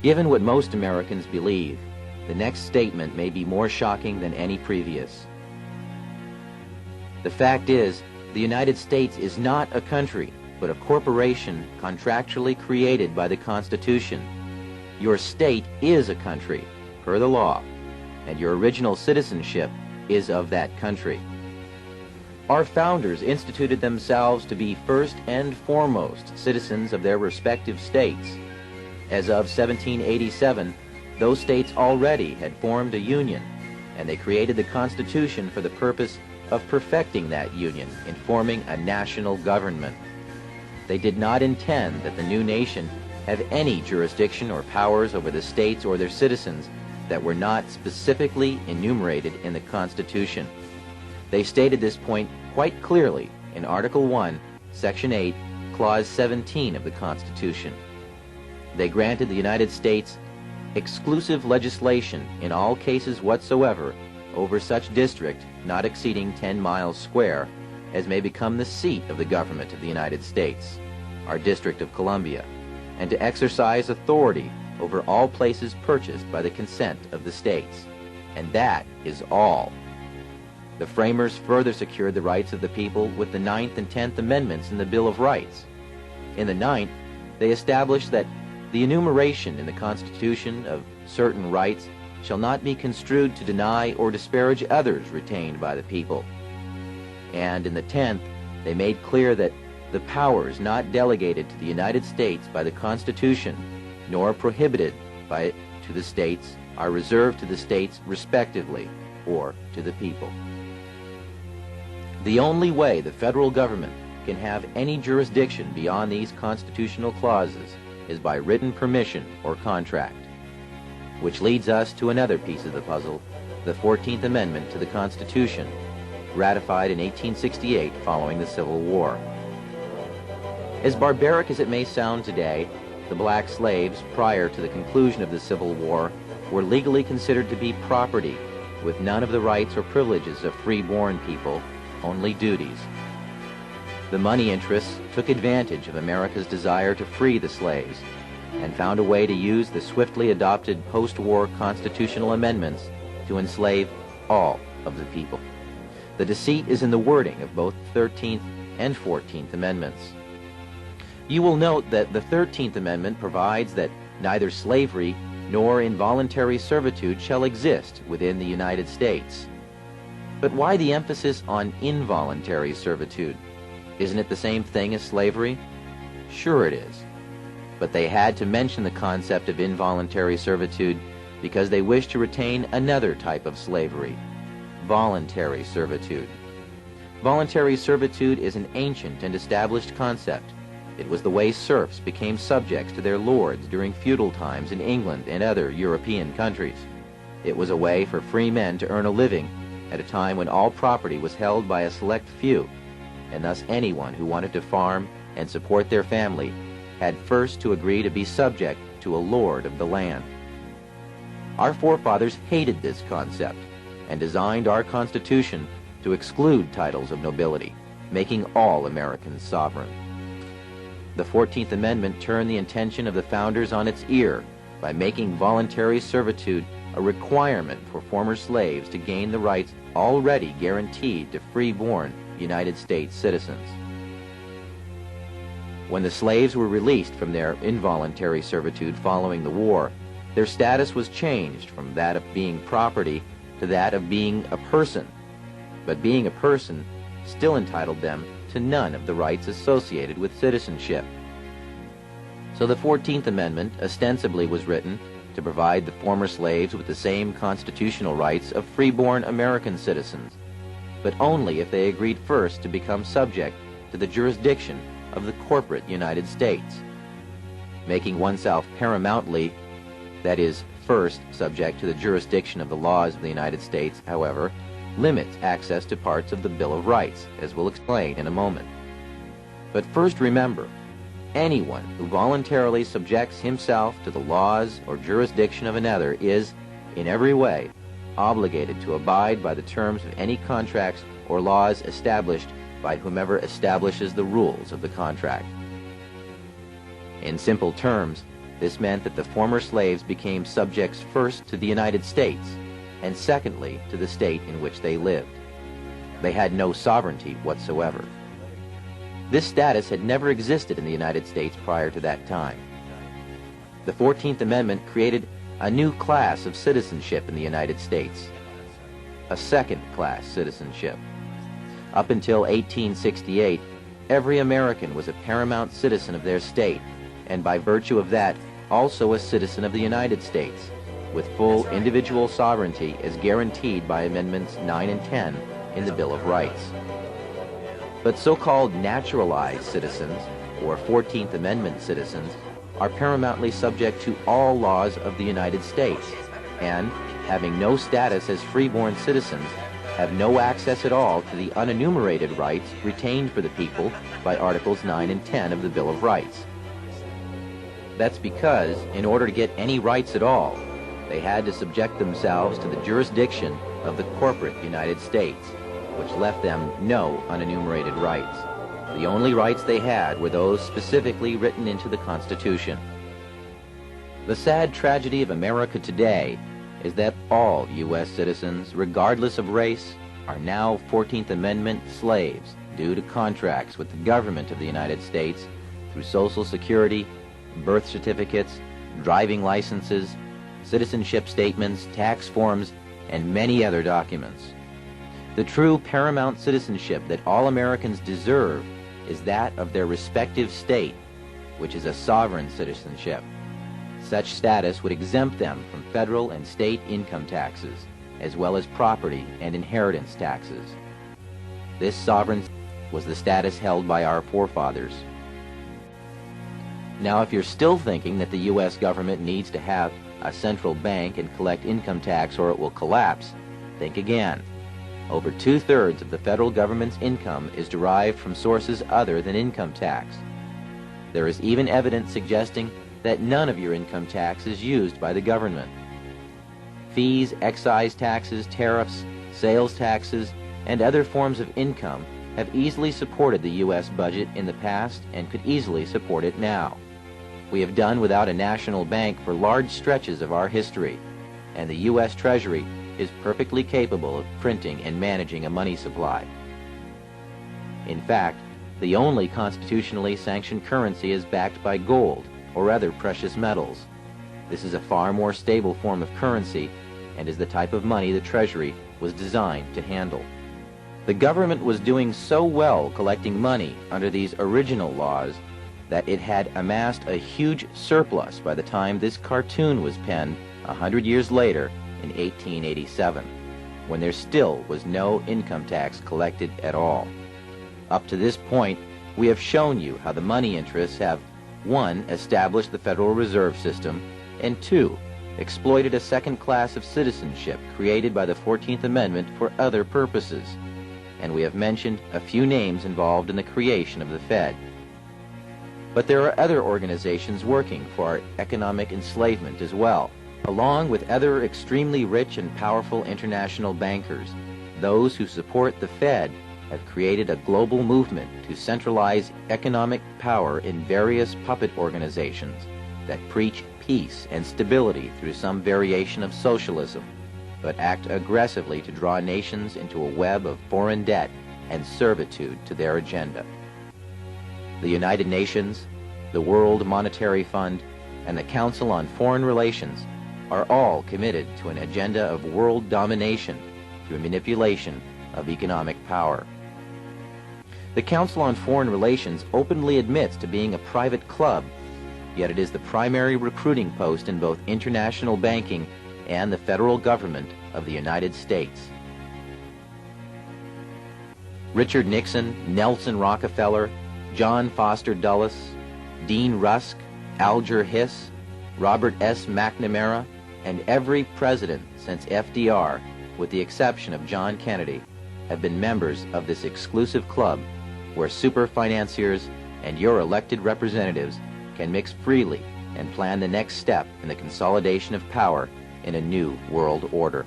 Given what most Americans believe, the next statement may be more shocking than any previous. The fact is, the United States is not a country, but a corporation contractually created by the Constitution. Your state is a country, per the law, and your original citizenship is of that country. Our founders instituted themselves to be first and foremost citizens of their respective states. As of 1787, those states already had formed a union, and they created the Constitution for the purpose of perfecting that union in forming a national government. They did not intend that the new nation have any jurisdiction or powers over the states or their citizens that were not specifically enumerated in the Constitution. They stated this point quite clearly in Article 1, Section 8, Clause 17 of the Constitution. They granted the United States exclusive legislation in all cases whatsoever over such district not exceeding 10 miles square as may become the seat of the government of the United States, our District of Columbia, and to exercise authority over all places purchased by the consent of the states. And that is all. The framers further secured the rights of the people with the 9th and 10th Amendments in the Bill of Rights. In the 9th, they established that the enumeration in the Constitution of certain rights shall not be construed to deny or disparage others retained by the people. And in the 10th, they made clear that the powers not delegated to the United States by the Constitution, nor prohibited by it to the states, are reserved to the states respectively, or to the people. The only way the federal government can have any jurisdiction beyond these constitutional clauses is by written permission or contract. Which leads us to another piece of the puzzle, the 14th Amendment to the Constitution, ratified in 1868 following the Civil War. As barbaric as it may sound today, the black slaves, prior to the conclusion of the Civil War, were legally considered to be property, with none of the rights or privileges of free-born people, only duties. The money interests took advantage of America's desire to free the slaves, and found a way to use the swiftly adopted post-war constitutional amendments to enslave all of the people. The deceit is in the wording of both the 13th and 14th Amendments. You will note that the 13th Amendment provides that neither slavery nor involuntary servitude shall exist within the United States. But why the emphasis on involuntary servitude? Isn't it the same thing as slavery? Sure it is. But they had to mention the concept of involuntary servitude because they wished to retain another type of slavery, voluntary servitude. Voluntary servitude is an ancient and established concept. It was the way serfs became subjects to their lords during feudal times in England and other European countries. It was a way for free men to earn a living at a time when all property was held by a select few, and thus anyone who wanted to farm and support their family had first to agree to be subject to a lord of the land. Our forefathers hated this concept and designed our Constitution to exclude titles of nobility, making all Americans sovereign. The 14th Amendment turned the intention of the founders on its ear by making voluntary servitude a requirement for former slaves to gain the rights already guaranteed to free-born United States citizens. When the slaves were released from their involuntary servitude following the war, their status was changed from that of being property to that of being a person. But being a person still entitled them to none of the rights associated with citizenship. So the 14th Amendment ostensibly was written to provide the former slaves with the same constitutional rights of free-born American citizens, but only if they agreed first to become subject to the jurisdiction of the corporate United States. Making oneself paramountly, that is, first subject to the jurisdiction of the laws of the United States, however, limits access to parts of the Bill of Rights, as we'll explain in a moment. But first remember, anyone who voluntarily subjects himself to the laws or jurisdiction of another is, in every way, obligated to abide by the terms of any contracts or laws established by whomever establishes the rules of the contract. In simple terms, This meant that the former slaves became subjects first to the United States, and secondly to the state in which they lived. They had no sovereignty whatsoever. This status had never existed in the United States prior to that time. The 14th Amendment created a new class of citizenship in the United States, a second-class citizenship. Up until 1868, every American was a paramount citizen of their state, and by virtue of that, also a citizen of the United States, with full individual sovereignty as guaranteed by Amendments 9 and 10 in the Bill of Rights. But so-called naturalized citizens, or 14th Amendment citizens, are paramountly subject to all laws of the United States, and, having no status as freeborn citizens, have no access at all to the unenumerated rights retained for the people by Articles 9 and 10 of the Bill of Rights. That's because, in order to get any rights at all, they had to subject themselves to the jurisdiction of the corporate United States, which left them no unenumerated rights. The only rights they had were those specifically written into the Constitution. The sad tragedy of America today is that all U.S. citizens, regardless of race, are now 14th Amendment slaves due to contracts with the government of the United States through Social Security, birth certificates, driving licenses, citizenship statements, tax forms, and many other documents. The true paramount citizenship that all Americans deserve is that of their respective state, which is a sovereign citizenship. Such status would exempt them from federal and state income taxes, as well as property and inheritance taxes. This sovereignty was the status held by our forefathers. Now, if you're still thinking that the U.S. government needs to have a central bank and collect income tax or it will collapse, think again. Over 2/3 of the federal government's income is derived from sources other than income tax. There is even evidence suggesting that none of your income tax is used by the government. Fees, excise taxes, tariffs, sales taxes, and other forms of income have easily supported the U.S. budget in the past and could easily support it now. We have done without a national bank for large stretches of our history, and the U.S. Treasury is perfectly capable of printing and managing a money supply. In fact, the only constitutionally sanctioned currency is backed by gold or other precious metals. This is a far more stable form of currency and is the type of money the Treasury was designed to handle. The government was doing so well collecting money under these original laws that it had amassed a huge surplus by the time this cartoon was penned 100 years later in 1887, when there still was no income tax collected at all. Up to this point, we have shown you how the money interests have 1. Established the Federal Reserve System, and 2. Exploited a second class of citizenship created by the 14th Amendment for other purposes. And we have mentioned a few names involved in the creation of the Fed. But there are other organizations working for our economic enslavement as well, along with other extremely rich and powerful international bankers. Those who support the Fed have created a global movement to centralize economic power in various puppet organizations that preach peace and stability through some variation of socialism, but act aggressively to draw nations into a web of foreign debt and servitude to their agenda. The United Nations, the World Monetary Fund, and the Council on Foreign Relations are all committed to an agenda of world domination through manipulation of economic power. The Council on Foreign Relations openly admits to being a private club, yet it is the primary recruiting post in both international banking and the federal government of the United States. Richard Nixon, Nelson Rockefeller, John Foster Dulles, Dean Rusk, Alger Hiss, Robert S. McNamara, and every president since FDR, with the exception of John Kennedy, have been members of this exclusive club where super financiers and your elected representatives can mix freely and plan the next step in the consolidation of power in a new world order.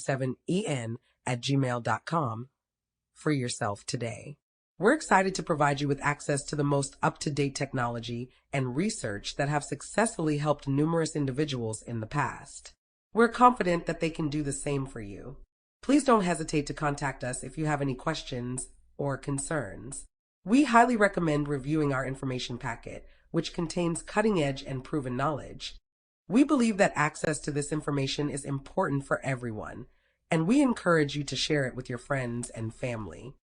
347en@gmail.com. Free yourself today. We're excited to provide you with access to the most up-to-date technology and research that have successfully helped numerous individuals in the past. We're confident that they can do the same for you. Please don't hesitate to contact us if you have any questions or concerns. We highly recommend reviewing our information packet, which contains cutting-edge and proven knowledge. We believe that access to this information is important for everyone, and we encourage you to share it with your friends and family.